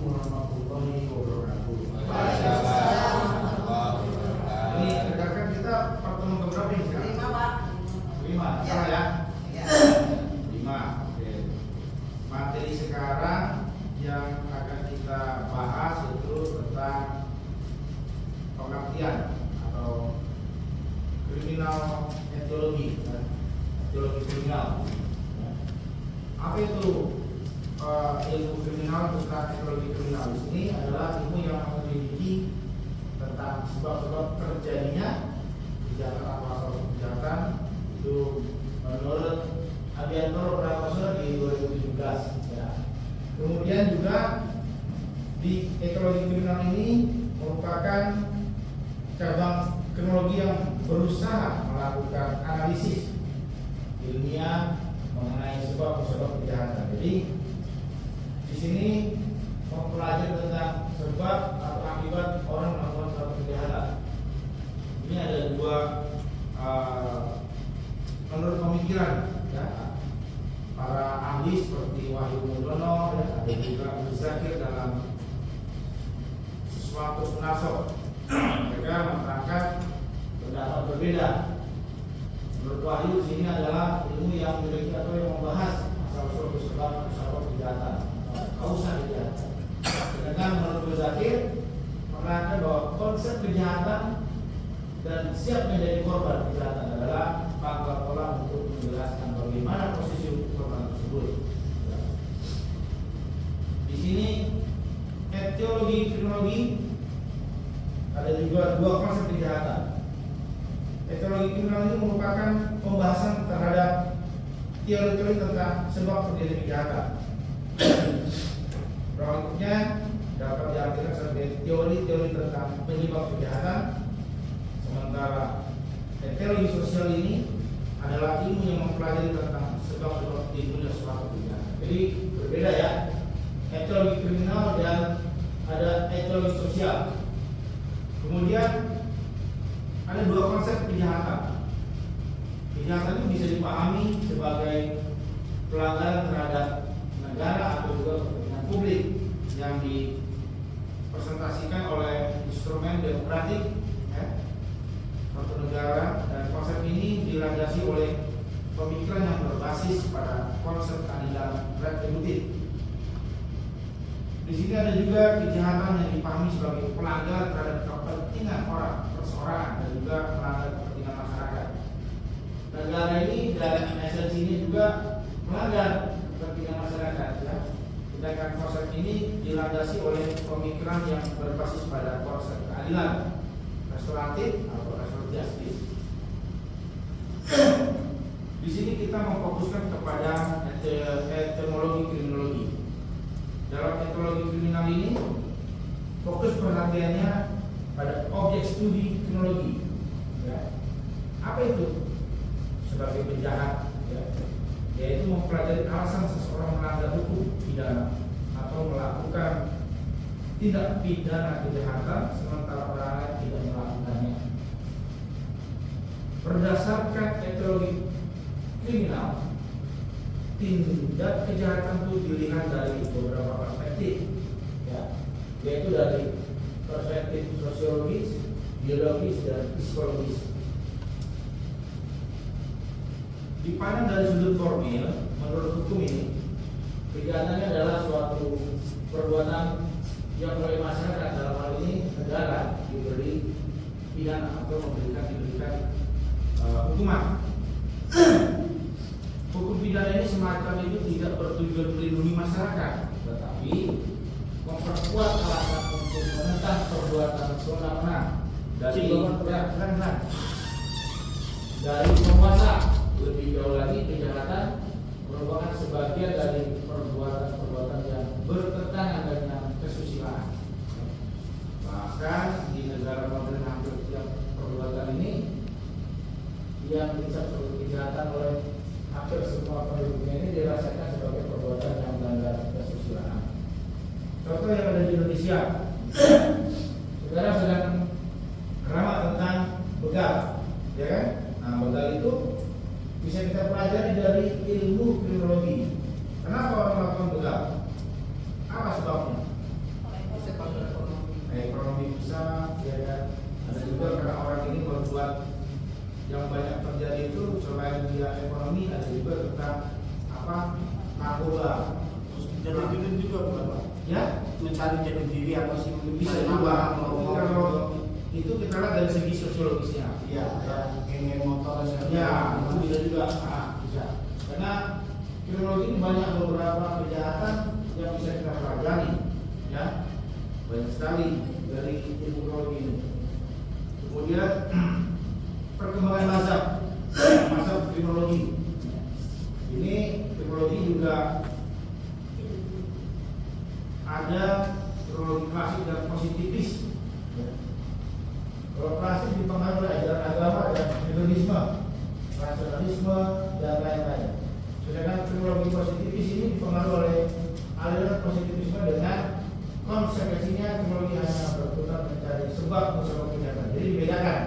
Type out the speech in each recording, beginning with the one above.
warahmatullahi wabarakatuh. Waalaikumsalam warahmatullahi wabarakatuh. Ini rekan-rekan kita pertemuan keberapa ini sekarang? 5, Pak. 5, salah ya? Ya. 5, oke. Materi sekarang yang akan kita bahas itu tentang pengertian atau kriminal etiologi, etiologi kriminal. Apa itu ilmu kriminal tentang etiologi kriminal? Ini adalah ilmu yang menyelidiki tentang sebab-sebab terjadinya kejahatan atau asal kejahatan itu menurut Abiantoro Prakoso di 2017 ya. Kemudian juga di etiologi kriminal ini merupakan cabang kriminologi yang berusaha melakukan analisis ilmiah mengenai sebab-sebab kejahatan. Jadi di sini mempelajari tentang sebab atau akibat orang melakukan suatu kejahatan. Ini ada dua menurut pemikiran ya, para ahli seperti Wahyu Mudono ya, ada juga Abu Zakir dalam sesuatu Sunaso. Mereka menerangkan pendapat berbeda. Menurut Wahyu di sini adalah ilmu yang memiliki atau yang membahas asal-usul sebab kejahatan, kausa kejahatan. Sedangkan menurut Abu Zakir menerangkan bahwa konsep kejahatan dan siap menjadi korban kejahatan adalah pangkal pola untuk menjelaskan bagaimana posisi korban tersebut. Di sini etiologi kriminologi ada juga dua konsep kejahatan. Etiologi kriminologi merupakan pembahasan terhadap teori-teori tentang sebab terjadi kejahatan. Berikutnya dapat diartikan sebagai teori-teori tentang penyebab kejahatan. Sementara etiologi sosial ini adalah ilmu yang mempelajari tentang sebab-sebab timbulnya suatu kejahatan. Jadi berbeda ya, etiologi kriminal dan ada etiologi sosial. Kemudian ada dua konsep kejahatan. Kejahatan itu bisa dipahami sebagai pelanggaran terhadap negara atau juga kepentingan publik yang dipresentasikan oleh instrumen demokratik suatu negara, dan konsep ini dilandasi oleh pemikiran yang berbasis pada konsep keadilan retributif. Di sini ada juga kejahatan yang dipahami sebagai pelanggaran terhadap kepentingan orang, perseorangan, dan juga melanggar kepentingan masyarakat. Negara ini dan esensi ini juga melanggar kepentingan masyarakat ya. Sedangkan konsep ini dilandasi oleh pemikiran yang berbasis pada konsep keadilan restoratif atau restoratif justice. Di sini kita memfokuskan kepada etimologi kriminologi. Dalam etiologi kriminal ini fokus perhatiannya pada objek studi kriminologi. Ya. Apa itu? Sebagai penjahat, ya, yaitu mempelajari alasan seseorang melanggar hukum pidana atau melakukan tindak pidana kejahatan sementara orang lain tidak melakukannya. Berdasarkan etiologi kriminal, tindak kejahatan itu dilihat dari beberapa perspektif, ya, yaitu dari perspektif sosiologis, biologis, dan psikologis. Dipandang dari sudut formil, menurut hukum ini, kejahatannya adalah suatu perbuatan yang oleh masyarakat, dalam hal ini negara, diberi pidana atau diberikan hukuman. Hukum pidana ini semacam itu tidak bertujuan melindungi masyarakat, tetapi memperkuat alasan untuk menentang perbuatan semena-mena dari penguasa. Lebih jauh lagi, kejahatan merupakan sebagian dari perbuatan-perbuatan yang bertentangan dengan kesusilaan. Bahkan di negara modern hampir setiap perbuatan ini yang dicap sebagai kejahatan oleh hampir semua penduduknya ini dirasakan sebagai perbuatan yang melanggar kesusilaan. Contoh yang ada di Indonesia, sekarang sedang ramai tentang begal, ya kan? Nah, begal itu bisa kita pelajari dari ilmu kriminologi. Kenapa orang melakukan begal? Apa sebabnya? juga bukan Pak? Ya, Mencari jati diri apa sih? bisa juga. Kalau itu kita lihat dari segi sosiologisnya. Iya, ya, geng motor Ya, itu bisa juga. Bisa. Karena kriminologi ini banyak beberapa kejahatan yang bisa kita pelajari, ya, banyak sekali dari ilmu kriminologi ini. Kemudian perkembangan mazhab kriminologi. Ini kriminologi juga ada kriminologi klasik dan positifis. Kalau klasik dipengaruhi oleh ajaran agama dan hedonisme, rasionalisme dan lain-lain. Sedangkan kriminologi positifis ini dipengaruhi oleh aliran positivisme dengan konsekuensinya kriminologi hanya berputar mencari sebab musabab kejahatan. Jadi dibedakan.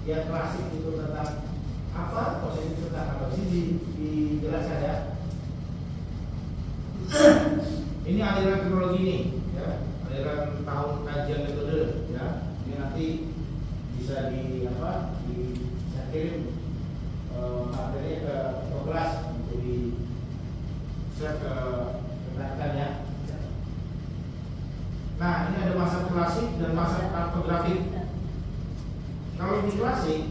Yang klasik itu tentang apa, positif tentang apa. Sini dijelaskan ya. Ini aliran kriminologi ini, ya, aliran tahun kajian metode, ya. Ini nanti bisa bisa kirim materinya ke kelas untuk bisa ke rekan ya. Nah, ini ada masa klasik dan masa kartografik. Kalau di klasik,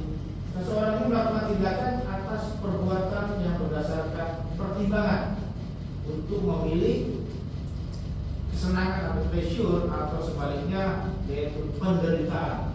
seseorang ini melakukan tindakan atas perbuatan yang berdasarkan pertimbangan untuk memilih kesenangan atau pleasure, atau sebaliknya yaitu penderitaan.